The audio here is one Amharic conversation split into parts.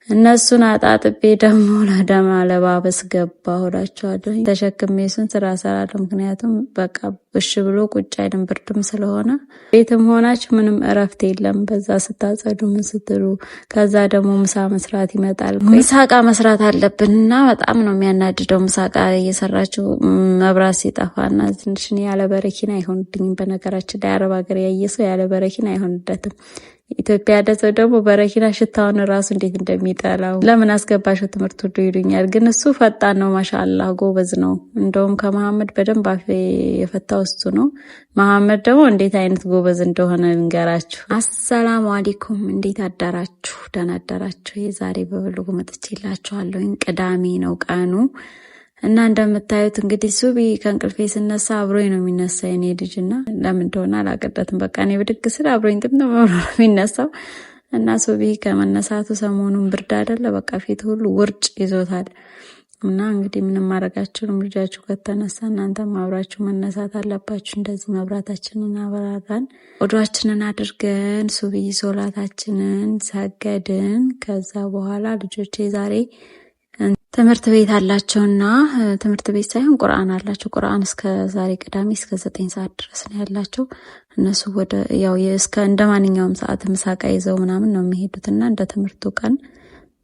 እነሱን አጣጥቤ ደግሞ ለደማ ለባበስ ገባሁ እላቸዋለሁ። ተሸክሜ እሱን ስራ እሰራለሁ። ምክንያቱም በቃ እሺ ብሎ ቁጭ አይልም፣ ብርድም ስለሆነ ቤትም ሆናችሁ ምንም እረፍት የለም። በዛ ስታጸዱ ምን ስትሉ፣ ከዛ ደግሞ ምሳ መስራት ይመጣል። ምሳቃ መስራት አለብንና በጣም ነው የሚያናድደው። ምሳቃ እየሰራችሁ መብራት ሲጠፋና ትንሽ ያለ በረኪና አይሆንልኝም። በነገራችን ላይ አረብ ሀገር ያየ ሰው ያለ በረኪና አይሆንለትም። ኢትዮጵያ ያደሰው ደግሞ በረኪና ሽታውን ራሱ እንዴት እንደሚጠላው ለምን አስገባሽው ትምህርት ሁሉ ይሉኛል። ግን እሱ ፈጣን ነው፣ ማሻአላህ ጎበዝ ነው። እንደውም ከመሐመድ በደንብ አፍ የፈታው እሱ ነው። መሐመድ ደግሞ እንዴት አይነት ጎበዝ እንደሆነ ልንገራችሁ። አሰላሙ አለይኩም፣ እንዴት አዳራችሁ? ደህና አዳራችሁ? የዛሬ በብልጉ መጥቼላችኋለሁ። ቅዳሜ ነው ቀኑ እና እንደምታዩት እንግዲህ ሱቢ ከእንቅልፌ ስነሳ አብሮኝ ነው የሚነሳ የኔ ልጅና ለምን እንደሆነ አላቀደትም። በቃ እኔ ብድግ ስል አብሮኝ ጥምጥም ነው የሚነሳው እና ሱቢ ከመነሳቱ ሰሞኑን ብርድ አይደለ በቃ ፊት ሁሉ ውርጭ ይዞታል። እና እንግዲህ ምንም ማድረጋችሁም ልጃችሁ ከተነሳ እናንተም አብራችሁ መነሳት አለባችሁ። እንደዚህ መብራታችንን አበራራን፣ ወዷችንን አድርገን ሱቢ ሶላታችንን ሰገድን። ከዛ በኋላ ልጆቼ ዛሬ ትምህርት ቤት አላቸውና ትምህርት ቤት ሳይሆን ቁርአን አላቸው። ቁርአን እስከ ዛሬ ቅዳሜ እስከ 9 ሰዓት ድረስ ነው ያላቸው። እነሱ ወደ ያው እስከ እንደማንኛውም ሰዓት ምሳቃ ይዘው ምናምን ነው የሚሄዱትና እንደ ትምህርቱ ቀን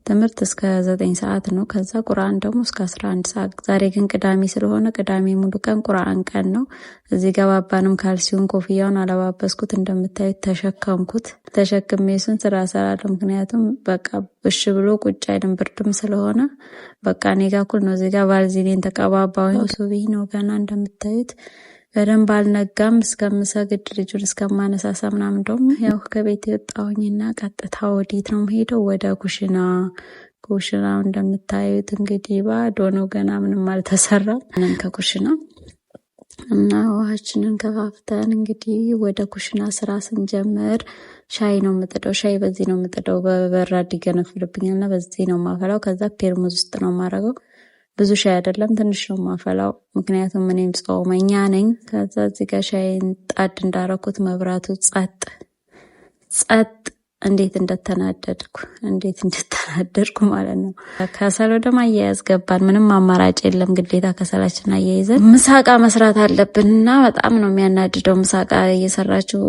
ትምህርት እስከ 9 ሰዓት ነው። ከዛ ቁርአን ደግሞ እስከ 11 ሰዓት። ዛሬ ግን ቅዳሜ ስለሆነ ቅዳሜ ሙሉ ቀን ቁርአን ቀን ነው። እዚህ ገባባንም ካልሲውን ኮፍያውን አለባበስኩት። እንደምታዩት ተሸከምኩት። ተሸክሜ እሱን ስራ እሰራለሁ። ምክንያቱም በቃ እሺ ብሎ ቁጭ አይልም፣ ብርድም ስለሆነ በቃ እኔ ጋር እኩል ነው። እዚህ ጋር ባልዚኔን ተቀባባው። ሱብሂ ነው ገና እንደምታዩት በደንብ አልነጋም። እስከምሰግድ ልጁን እስከማነሳሳ ምናምን እንደውም ያው ከቤት የወጣሁኝና ቀጥታ ወዴት ነው የምሄደው? ወደ ኩሽና። ኩሽናው እንደምታዩት እንግዲህ ባዶ ነው፣ ገና ምንም አልተሰራም። ከኩሽና እና ውሃችንን ከፋፍተን እንግዲህ ወደ ኩሽና ስራ ስንጀምር ሻይ ነው የምጥደው። ሻይ በዚህ ነው የምጥደው። በበራድ ይገነፍልብኛልና በዚህ ነው ማፈላው። ከዛ ፔርሙዝ ውስጥ ነው ማረገው። ብዙ ሻይ አይደለም፣ ትንሽ ነው ማፈላው። ምክንያቱም እኔም ጾመኛ ነኝ። ከዛ እዚህ ጋር ሻይን ጣድ እንዳረኩት መብራቱ ጸጥ እንዴት እንደተናደድኩ ማለት ነው። ከሰል ወደ ማያያዝ ገባን። ምንም አማራጭ የለም፣ ግዴታ ከሰላችን አያይዘን ምሳቃ መስራት አለብንና በጣም ነው የሚያናድደው። ምሳቃ እየሰራችሁ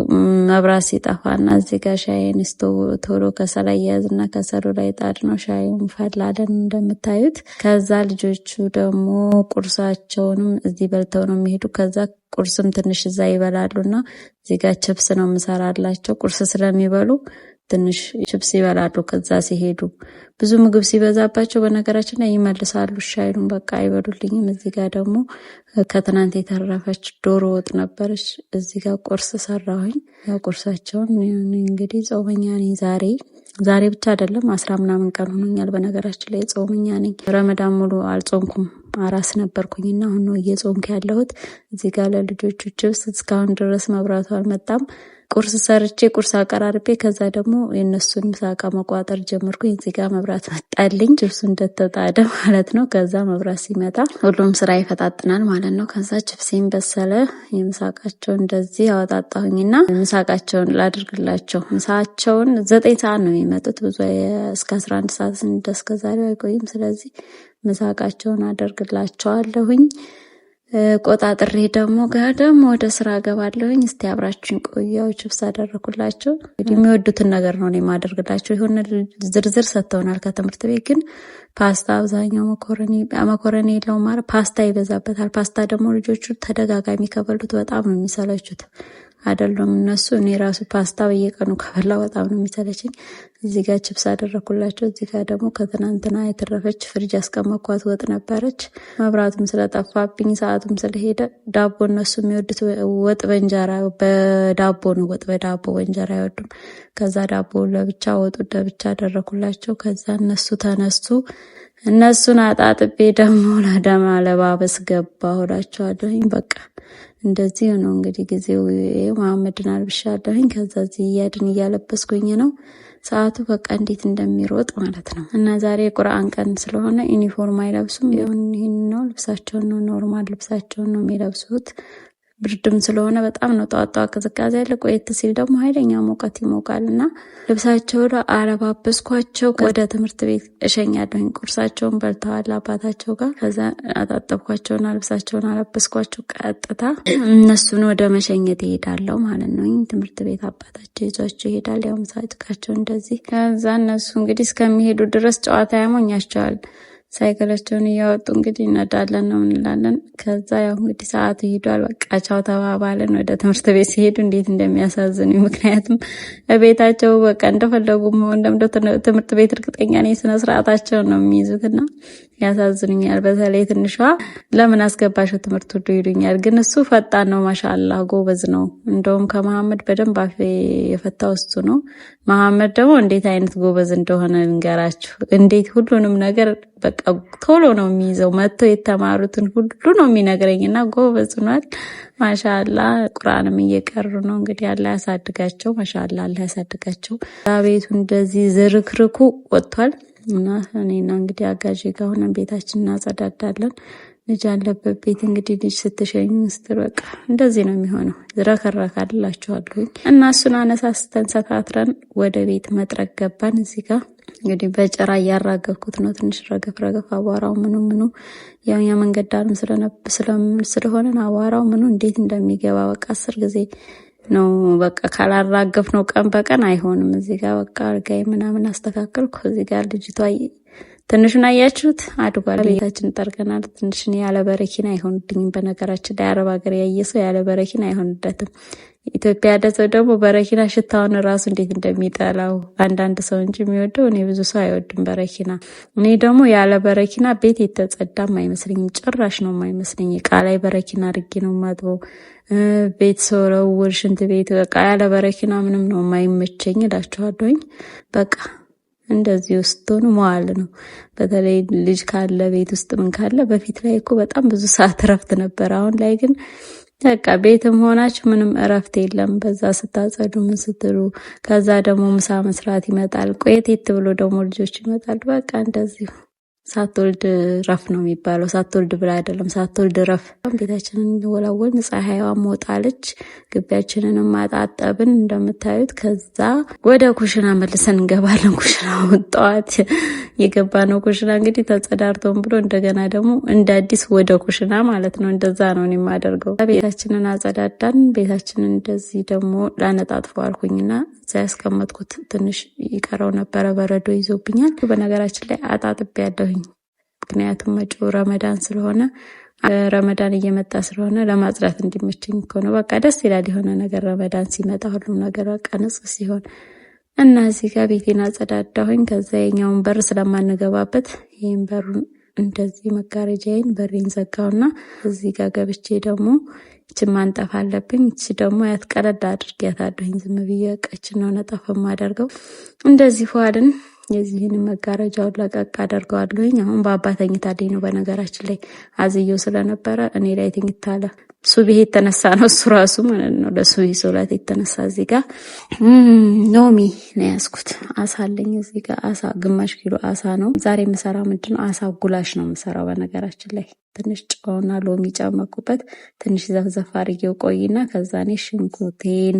መብራት ሲጠፋና እዚህ ጋር ሻይን ቶሎ ከሰል አያያዝና ከሰሉ ላይ ጣድ ነው። ሻዩን ፈላለን እንደምታዩት። ከዛ ልጆቹ ደግሞ ቁርሳቸውንም እዚህ በልተው ነው የሚሄዱ። ከዛ ቁርስም ትንሽ እዛ ይበላሉና እዚህ ጋር ችፕስ ነው የምሰራላቸው። ቁርስ ስለሚበሉ ትንሽ ችፕስ ይበላሉ። ከዛ ሲሄዱ ብዙ ምግብ ሲበዛባቸው በነገራችን ላይ ይመልሳሉ። ሻይሉን በቃ አይበሉልኝም። እዚህ ጋር ደግሞ ከትናንት የተረፈች ዶሮ ወጥ ነበረች። እዚህ ጋር ቁርስ ሰራሁኝ። ያው ቁርሳቸውን እንግዲህ ጾመኛ ነኝ ዛሬ ብቻ አይደለም 10 ምናምን ቀን ሆኖኛል። በነገራችን ላይ ጾመኛ ነኝ። ረመዳን ሙሉ አልጾምኩም፣ አራስ ነበርኩኝና አሁን ነው እየጾምኩ ያለሁት። እዚህ ጋር ለልጆቹ ችፕስ እስካሁን ድረስ መብራቱ አልመጣም። ቁርስ ሰርቼ ቁርስ አቀራርቤ ከዛ ደግሞ የነሱን ምሳቃ መቋጠር ጀመርኩኝ። እዚህ ጋር መብራት መጣልኝ፣ ችፕሱ እንደተጣደ ማለት ነው። ከዛ መብራት ሲመጣ ሁሉም ስራ ይፈጣጥናል ማለት ነው። ከዛ ችፕሴን በሰለ። የምሳቃቸውን እንደዚህ አወጣጣሁኝና ምሳቃቸውን ላድርግላቸው። ምሳቸውን 9 ሰዓት ነው የሚመጡት። ብዙ እስከ 11 ሰዓት እንደስከዛሬ አይቆይም። ስለዚህ ምሳቃቸውን አደርግላቸዋለሁኝ። ቆጣጥሬ ደግሞ ወደ ስራ ገባለሁኝ። እስቲ አብራችሁን ቆያው። ችፕስ አደረኩላቸው። እንግዲህ የሚወዱትን ነገር ነው የማደርግላቸው። የሆነ ዝርዝር ሰጥተውናል ከትምህርት ቤት። ግን ፓስታ፣ አብዛኛው መኮረኒ የለውም ማለት ፓስታ ይበዛበታል። ፓስታ ደግሞ ልጆቹ ተደጋጋሚ ከበሉት በጣም ነው የሚሰለቹት አይደለም እነሱ። እኔ ራሱ ፓስታ በየቀኑ ከበላ በጣም ነው የሚሰለችኝ። እዚህ ጋር ችፕስ አደረኩላቸው። እዚህ ጋር ደግሞ ከትናንትና የተረፈች ፍሪጅ ያስቀመጥኳት ወጥ ነበረች። መብራቱም ስለጠፋብኝ ሰዓቱም ስለሄደ ዳቦ፣ እነሱ የሚወዱት ወጥ በእንጀራ በዳቦ ነው። ወጥ በዳቦ በእንጀራ አይወዱም። ከዛ ዳቦ ለብቻ ወጡ ለብቻ አደረኩላቸው። ከዛ እነሱ ተነሱ። እነሱን አጣጥቤ ደግሞ ለደማ ለባበስ ገባሁ እላቸዋለሁኝ። በቃ እንደዚህ ነው እንግዲህ ጊዜው። መሐመድን አልብሻለሁኝ። ከዛ እዚህ እያለበስኩኝ ነው። ሰዓቱ በቃ እንዴት እንደሚሮጥ ማለት ነው። እና ዛሬ የቁርአን ቀን ስለሆነ ዩኒፎርም አይለብሱም። ይሁን ይሄን ነው ልብሳቸውን ነው፣ ኖርማል ልብሳቸውን ነው የሚለብሱት። ብርድም ስለሆነ በጣም ነው ጧጧ ቅዝቃዜ ያለ፣ ቆየት ሲል ደግሞ ኃይለኛ ሙቀት ይሞቃልና ልብሳቸውን አለባበስኳቸው። ወደ ትምህርት ቤት እሸኛለሁኝ። ቁርሳቸውን በልተዋል አባታቸው ጋር። ከዛ አጣጠብኳቸውና ልብሳቸውን አለበስኳቸው። ቀጥታ እነሱን ወደ መሸኘት ይሄዳለሁ ማለት ነው። ትምህርት ቤት አባታቸው ይዟቸው ይሄዳል። ያው ምሳጭቃቸው እንደዚህ። ከዛ እነሱ እንግዲህ እስከሚሄዱ ድረስ ጨዋታ ያሞኛቸዋል። ሳይክላቸውን እያወጡ እንግዲህ እነዳለን ነው እንላለን። ከዛ ያው እንግዲህ ሰዓቱ ሄዷል። በቃ ቻው ተባባልን። ወደ ትምህርት ቤት ሲሄዱ እንዴት እንደሚያሳዝኑ፣ ምክንያቱም ቤታቸው በቃ እንደፈለጉ መሆን ትምህርት ቤት እርግጠኛ ነኝ ስነ ስርዓታቸውን ነው የሚይዙትና ያሳዝኑኛል። በተለይ ትንሿ ለምን አስገባሽው ትምህርት ሁሉ ይሉኛል። ግን እሱ ፈጣን ነው፣ ማሻአላህ ጎበዝ ነው። እንደውም ከመሐመድ በደንብ አፍ የፈታው እሱ ነው። መሐመድ ደግሞ እንዴት አይነት ጎበዝ እንደሆነ ልንገራችሁ። እንዴት ሁሉንም ነገር በቃ ቶሎ ነው የሚይዘው። መጥቶ የተማሩትን ሁሉ ነው የሚነግረኝና ጎበዝ ሆኗል። ማሻአላህ ቁርአንም እየቀሩ ነው። እንግዲህ አላህ ያሳድጋቸው። ማሻአላህ አላህ ያሳድጋቸው። ቤቱ እንደዚህ ዝርክርኩ ወጥቷል እና እኔና እንግዲህ አጋዥ ጋር ሆነን ቤታችን እናጸዳዳለን። ልጅ አለበት ቤት እንግዲህ ልጅ ስትሸኙ ስትር በቃ እንደዚህ ነው የሚሆነው። ዝረከረካላችኋለሁ እና እሱን አነሳስተን ሰታትረን ወደ ቤት መጥረግ ገባን። እዚህ ጋር እንግዲህ በጭራ እያራገፍኩት ነው። ትንሽ ረገፍ አቧራው ምኑ ያው የመንገድ ዳርም ስለሆነ አቧራው ምኑ እንዴት እንደሚገባ በቃ 10 ጊዜ ነው በቃ ካላራገፍ ነው ቀን በቀን አይሆንም። እዚህ ጋር በቃ አርጋይ ምናምን አስተካከልኩ። እዚህ ጋር ልጅቷ ትንሹን አያችሁት አድጓል። ቤታችን ጠርገናል። ትንሽን ያለ በረኪና አይሆንልኝም። በነገራችን ላይ አረብ ሀገር ያየ ሰው ያለ በረኪና አይሆንለትም። ኢትዮጵያ ያለ ሰው ደግሞ በረኪና ሽታውን ራሱ እንዴት እንደሚጠላው አንዳንድ ሰው እንጂ የሚወደው፣ እኔ ብዙ ሰው አይወድም በረኪና። እኔ ደግሞ ያለ በረኪና ቤት የተጸዳም አይመስለኝም። ጭራሽ ነው የማይመስለኝ። እቃ ላይ በረኪና አድርጌ ነው የማጥበው። ቤት ሰውረውር ሽንት ቤት በቃ ያለ በረኪና ምንም ነው የማይመቸኝ እላችኋለሁኝ። በቃ እንደዚህ ውስጥ ሆኖ መዋል ነው። በተለይ ልጅ ካለ ቤት ውስጥ ምን ካለ በፊት ላይ እኮ በጣም ብዙ ሰዓት እረፍት ነበር። አሁን ላይ ግን በቃ ቤትም ሆናችሁ ምንም እረፍት የለም። በዛ ስታጸዱ ምን ስትሉ፣ ከዛ ደግሞ ምሳ መስራት ይመጣል። ቆየት ብሎ ደግሞ ልጆች ይመጣሉ። በቃ እንደዚህ ሳትወልድ ረፍ ነው የሚባለው። ሳትወልድ ብላ አይደለም፣ ሳትወልድ ረፍ። ቤታችንን ወላወል ፀሐይዋ ሞጣለች። ግቢያችንንም ማጣጠብን እንደምታዩት። ከዛ ወደ ኩሽና መልሰን እንገባለን። ኩሽና ወጣት የገባ ነው። ኩሽና እንግዲህ ተጸዳርቶን ብሎ እንደገና ደግሞ እንደ አዲስ ወደ ኩሽና ማለት ነው። እንደዛ ነው የማደርገው። ቤታችንን አጸዳዳን። ቤታችንን እንደዚህ ደግሞ ላነጣጥፈው አልኩኝና እዛ ያስቀመጥኩት ትንሽ ይቀረው ነበረ፣ በረዶ ይዞብኛል። በነገራችን ላይ አጣጥቤ ያለሁኝ ምክንያቱም መጪው ረመዳን ስለሆነ፣ ረመዳን እየመጣ ስለሆነ ለማጽዳት እንዲመቸኝ እኮ ነው። በቃ ደስ ይላል የሆነ ነገር ረመዳን ሲመጣ ሁሉም ነገር በቃ ንጹህ ሲሆን እና እዚህ ጋር ቤቴን አጸዳዳሁኝ። ከዛ የኛውን በር ስለማንገባበት ይህን በሩን እንደዚህ መጋረጃዬን በሬን ዘጋውና እዚህ ጋር ገብቼ ደግሞ እቺን ማንጠፍ አለብኝ። እቺ ደግሞ ያትቀለድ አድርጊያታለሁኝ። ዝም ብዬ ቀችን ነው ነጠፍ የማደርገው። እንደዚህ ኋልን የዚህን መጋረጃውን ለቀቅ አደርገዋለሁኝ። አሁን በአባተኝ ታዲያ ነው በነገራችን ላይ አዝየው ስለነበረ እኔ ላይ ተኝታለ። ሱብሂ የተነሳ ነው እሱ ራሱ ማለት ነው። ለሱብሂ ሶላት የተነሳ እዚህ ጋር ሎሚ ነው ያስኩት። አሳ አለኝ እዚህ ጋር አሳ፣ ግማሽ ኪሎ አሳ ነው ዛሬ የምሰራው። ምንድነው አሳ ጉላሽ ነው የምሰራው በነገራችን ላይ። ትንሽ ጨውና ሎሚ ጨመቁበት። ትንሽ ዘፍዘፍ አድርጌው ቆይና ከዛ እኔ ሽንኩርቴን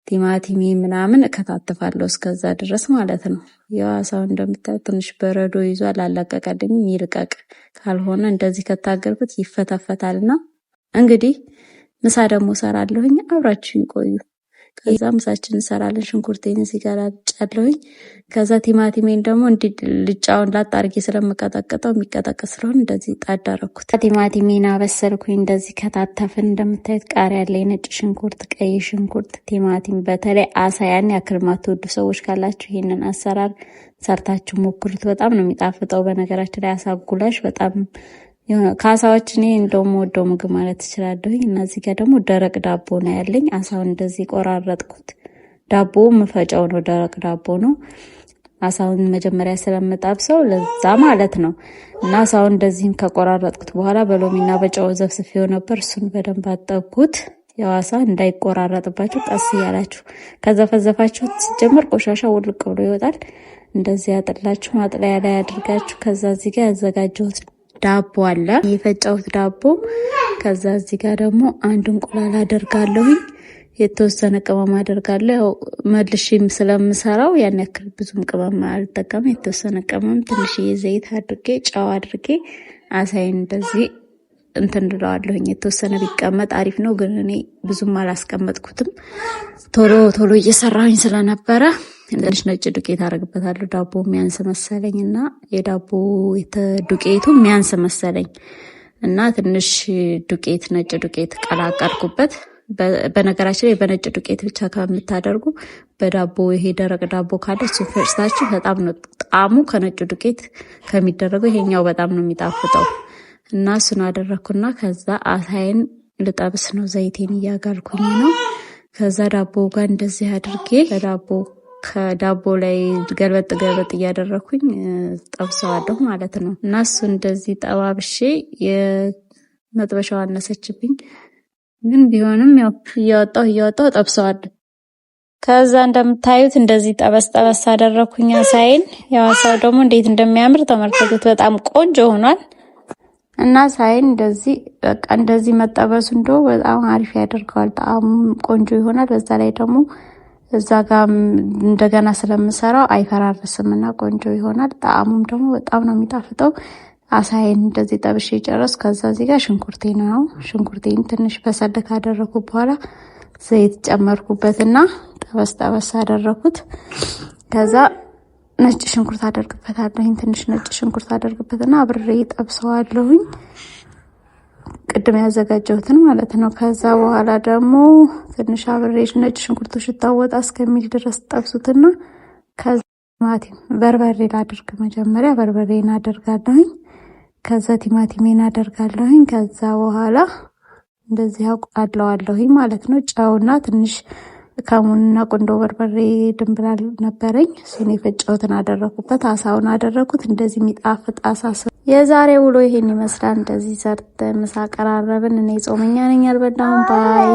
ቲማቲሚ ምናምን እከታተፋለሁ እስከዛ ድረስ ማለት ነው። የዋሳው እንደምታዩት ትንሽ በረዶ ይዟል። አለቀቀልኝ። ይልቀቅ ካልሆነ እንደዚህ ከታገልኩት ይፈታፈታልና እንግዲህ ምሳ ደግሞ ሰራለሁኝ። አብራችሁኝ ቆዩ። ከዛ ምሳችን እንሰራለን። ሽንኩርቴን እዚህ ጋር አጫለሁኝ። ከዛ ቲማቲሜን ደግሞ እንዲህ ልጫውን ላጥ አድርጌ ስለምቀጠቅጠው የሚቀጠቅጥ ስለሆነ እንደዚህ ጣድ አደረኩት። ቲማቲሜን አበሰልኩኝ። እንደዚህ ከታተፍን። እንደምታዩት ቃሪያ አለኝ፣ ነጭ ሽንኩርት፣ ቀይ ሽንኩርት፣ ቲማቲም። በተለይ አሳ ያን ያክል ማትወዱ ሰዎች ካላችሁ ይሄንን አሰራር ሰርታችሁ ሞክሩት። በጣም ነው የሚጣፍጠው። በነገራችን ላይ አሳ ጉላሽ በጣም ከአሳዎች እኔ እንደውም ወደው ምግብ ማለት ትችላለሁኝ። እና እዚህ ጋር ደግሞ ደረቅ ዳቦ ነው ያለኝ። አሳውን እንደዚህ ቆራረጥኩት። ዳቦ ምፈጫው ነው፣ ደረቅ ዳቦ ነው። አሳውን መጀመሪያ ስለምጣብሰው ለዛ ማለት ነው። እና አሳውን እንደዚህም ከቆራረጥኩት በኋላ በሎሚና በጨው ዘፍስፌው ነበር። እሱን በደንብ አጠብኩት። ያው አሳ እንዳይቆራረጥባችሁ ቀስ እያላችሁ ከዘፈዘፋችሁት ሲጀምር ቆሻሻ ውልቅ ብሎ ይወጣል። እንደዚህ ያጥላችሁ ማጥለያ ላይ አድርጋችሁ ከዛ እዚህ ጋር ያዘጋጀሁት ዳቦ አለ የፈጨሁት ዳቦ። ከዛ እዚህ ጋር ደግሞ አንድ እንቁላል አደርጋለሁ። የተወሰነ ቅመም አደርጋለሁ። ያው መልሼም ስለምሰራው ያን ያክል ብዙም ቅመም አልጠቀምም። የተወሰነ ቅመም፣ ትንሽዬ ዘይት አድርጌ ጨው አድርጌ አሳይን እንደዚህ እንትን እንለዋለሁኝ። የተወሰነ ቢቀመጥ አሪፍ ነው፣ ግን እኔ ብዙም አላስቀመጥኩትም። ቶሎ እየሰራሁኝ ስለነበረ ትንሽ ነጭ ዱቄት አደርግበታለሁ። ዳቦ የሚያንስ መሰለኝና የዳቦ ዱቄቱ የሚያንስ መሰለኝ እና ትንሽ ዱቄት ነጭ ዱቄት ቀላቀልኩበት። በነገራችን ላይ በነጭ ዱቄት ብቻ ከምታደርጉ በዳቦ ይሄ ደረቅ ዳቦ ካለ እሱ ፈጭታችሁ በጣም ነው ጣዕሙ ከነጭ ዱቄት ከሚደረገው ይሄኛው በጣም ነው የሚጣፍጠው። እና እሱን አደረኩና ከዛ አሳይን ልጠብስ ነው። ዘይቴን እያጋልኩኝ ነው። ከዛ ዳቦ ጋር እንደዚህ አድርጌ ከዳቦ ላይ ገልበጥ እያደረኩኝ ጠብሰዋለሁ ማለት ነው። እና እሱ እንደዚህ ጠባብሼ የመጥበሻው አነሰችብኝ፣ ግን ቢሆንም ያው እያወጣሁ ጠብሰዋለሁ። ከዛ እንደምታዩት እንደዚህ ጠበስ አደረኩኝ አሳይን። ያው አሳው ደግሞ እንዴት እንደሚያምር ተመልከቱት። በጣም ቆንጆ ሆኗል። እና ሳይን እንደዚህ መጠበሱ እንደው በጣም አሪፍ ያደርገዋል። ጣዕሙ ቆንጆ ይሆናል። በዛ ላይ ደግሞ እዛ ጋር እንደገና ስለምሰራው አይፈራርስምና ቆንጆ ይሆናል። ጣዕሙም ደግሞ በጣም ነው የሚጣፍጠው። አሳይን እንደዚህ ጠብሼ ጨረስ። ከዛ እዚህ ጋር ሽንኩርቴን ትንሽ በሰል ካደረኩ በኋላ ዘይት ጨመርኩበትና ጠበስ አደረኩት። ከዛ ነጭ ሽንኩርት አደርግበታለሁኝ። ትንሽ ነጭ ሽንኩርት አደርግበትና አብሬ ጠብሰዋለሁኝ፣ ቅድም ያዘጋጀሁትን ማለት ነው። ከዛ በኋላ ደግሞ ትንሽ አብሬ ነጭ ሽንኩርቱ ሽታው ወጣ እስከሚል ድረስ ጠብሱትና ከዛ ቲማቲም በርበሬ ላድርግ። መጀመሪያ በርበሬን አደርጋለሁኝ። ከዛ ቲማቲሜን አደርጋለሁኝ። ከዛ በኋላ እንደዚህ አውቃለሁኝ ማለት ነው። ጨውና ትንሽ ከሙንና ቁንዶ በርበሬ ድንብላል ነበረኝ፣ እሱን የፈጨሁትን አደረኩበት። አሳውን አደረኩት። እንደዚህ የሚጣፍጥ አሳ። የዛሬ ውሎ ይሄን ይመስላል። እንደዚህ ሰርተን ምሳ ቀራረብን። እኔ ጾመኛ ነኝ፣ አልበላሁም። ባይ